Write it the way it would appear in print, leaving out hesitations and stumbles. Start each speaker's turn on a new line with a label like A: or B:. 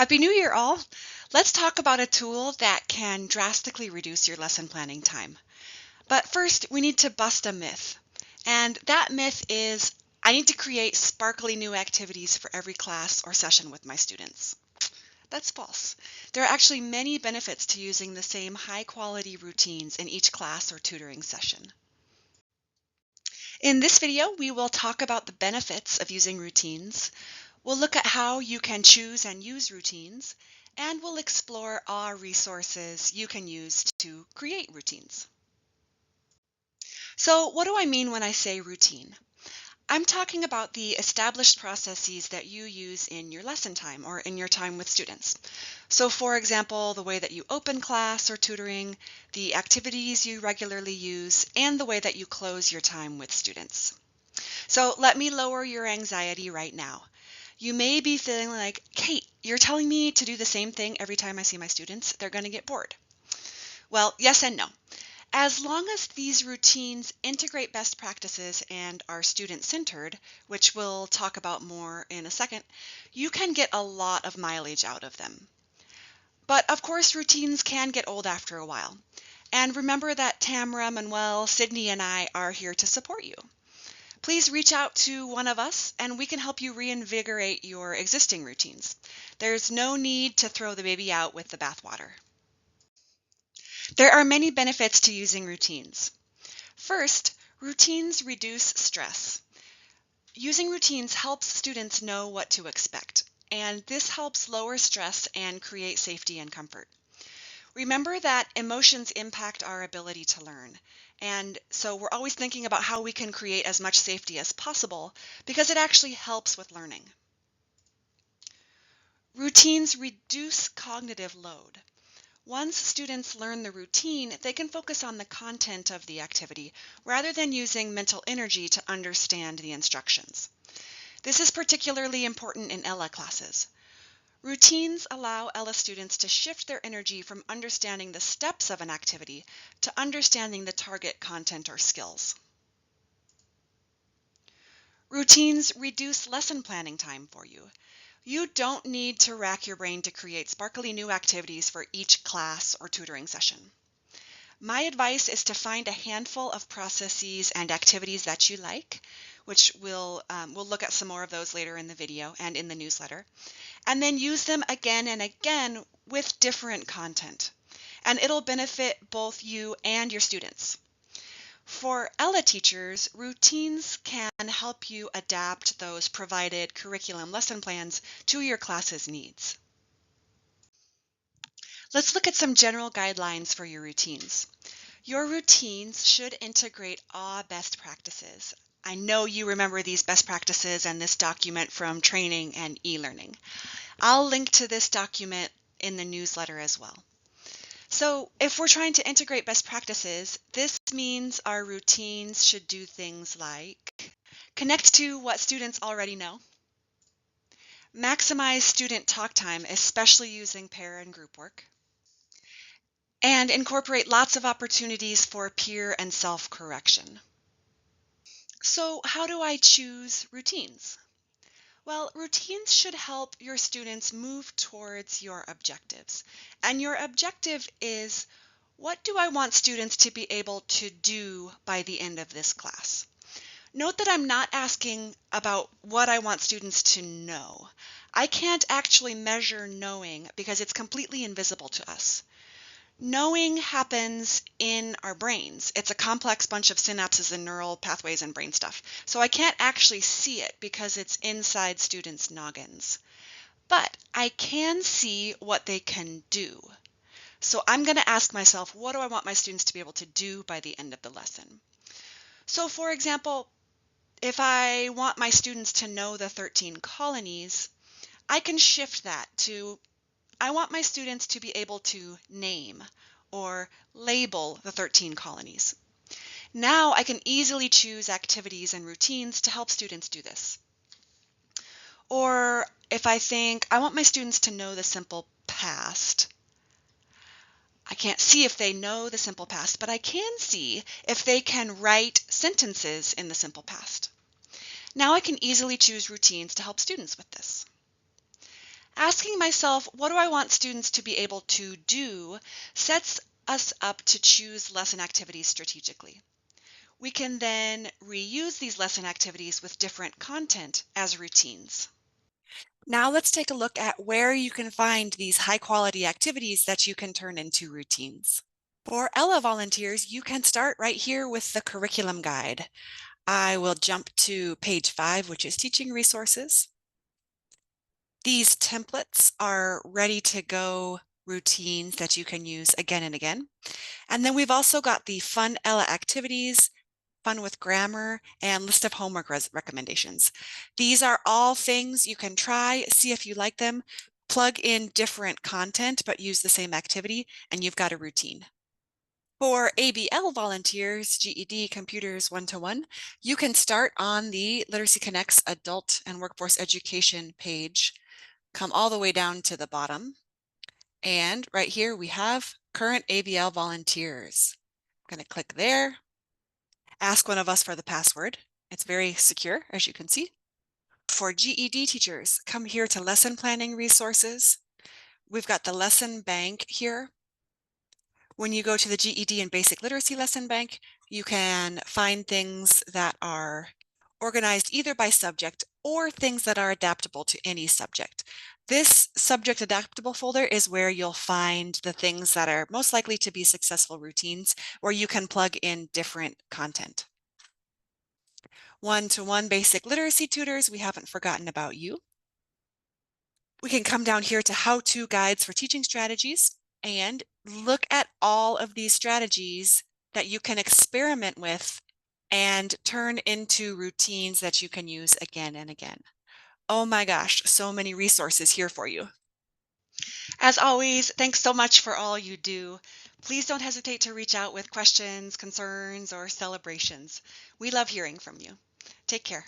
A: Happy New Year, all! Let's talk about a tool that can drastically reduce your lesson planning time. But first, we need to bust a myth. And that myth is, I need to create sparkly new activities for every class or session with my students. That's false. There are actually many benefits to using the same high-quality routines in each class or tutoring session. In this video, we will talk about the benefits of using routines. We'll look at how you can choose and use routines, and we'll explore all resources you can use to create routines. So what do I mean when I say routine? I'm talking about the established processes that you use in your lesson time or in your time with students. So for example, the way that you open class or tutoring, the activities you regularly use, and the way that you close your time with students. So let me lower your anxiety right now. You may be feeling like, Kate, you're telling me to do the same thing every time I see my students. They're going to get bored. Well, yes and no. As long as these routines integrate best practices and are student-centered, which we'll talk about more in a second, you can get a lot of mileage out of them. But of course, routines can get old after a while. And remember that Tamara, Manuel, Sydney, and I are here to support you. Please reach out to one of us and we can help you reinvigorate your existing routines. There's no need to throw the baby out with the bathwater. There are many benefits to using routines. First, routines reduce stress. Using routines helps students know what to expect, and this helps lower stress and create safety and comfort. Remember that emotions impact our ability to learn, and so we're always thinking about how we can create as much safety as possible because it actually helps with learning. Routines reduce cognitive load. Once students learn the routine, they can focus on the content of the activity rather than using mental energy to understand the instructions. This is particularly important in ELA classes. Routines allow ELA students to shift their energy from understanding the steps of an activity to understanding the target content or skills. Routines reduce lesson planning time for you. You don't need to rack your brain to create sparkly new activities for each class or tutoring session. My advice is to find a handful of processes and activities that you like, which we'll look at some more of those later in the video and in the newsletter, and then use them again and again with different content. And it'll benefit both you and your students. For ELA teachers, routines can help you adapt those provided curriculum lesson plans to your class's needs. Let's look at some general guidelines for your routines. Your routines should integrate all best practices. I know you remember these best practices and this document from training and e-learning. I'll link to this document in the newsletter as well. So if we're trying to integrate best practices, this means our routines should do things like connect to what students already know, maximize student talk time, especially using pair and group work, and incorporate lots of opportunities for peer and self-correction. So how do I choose routines? Well, routines should help your students move towards your objectives. And your objective is, what do I want students to be able to do by the end of this class? Note that I'm not asking about what I want students to know. I can't actually measure knowing because it's completely invisible to us. Knowing happens in our brains. It's a complex bunch of synapses and neural pathways and brain stuff. So I can't actually see it because it's inside students' noggins. But I can see what they can do. So I'm going to ask myself, what do I want my students to be able to do by the end of the lesson? So for example, if I want my students to know the 13 colonies, I can shift that to I want my students to be able to name or label the 13 colonies. Now I can easily choose activities and routines to help students do this. Or if I think I want my students to know the simple past, I can't see if they know the simple past, but I can see if they can write sentences in the simple past. Now I can easily choose routines to help students with this. Asking myself, what do I want students to be able to do, sets us up to choose lesson activities strategically. We can then reuse these lesson activities with different content as routines. Now let's take a look at where you can find these high quality activities that you can turn into routines. For Ella volunteers, you can start right here with the curriculum guide. I will jump to page 5, which is teaching resources. These templates are ready to go routines that you can use again and again. And then we've also got the Fun Ella activities, Fun with Grammar, and list of homework recommendations. These are all things you can try, see if you like them, plug in different content, but use the same activity, and you've got a routine. For ABL volunteers, GED Computers 1-to-1, you can start on the Literacy Connects Adult and Workforce Education page, come all the way down to the bottom, and right here we have current ABL volunteers. I'm going to click there, ask one of us for the password. It's very secure, as you can see. For GED teachers, come here to lesson planning resources. We've got the lesson bank here. When you go to the GED and Basic Literacy Lesson Bank, you can find things that are organized either by subject or things that are adaptable to any subject. This subject adaptable folder is where you'll find the things that are most likely to be successful routines, where you can plug in different content. 1-to-1 basic literacy tutors, we haven't forgotten about you. We can come down here to how-to guides for teaching strategies and look at all of these strategies that you can experiment with and turn into routines that you can use again and again. Oh my gosh, so many resources here for you. As always, thanks so much for all you do. Please don't hesitate to reach out with questions, concerns, or celebrations. We love hearing from you. Take care.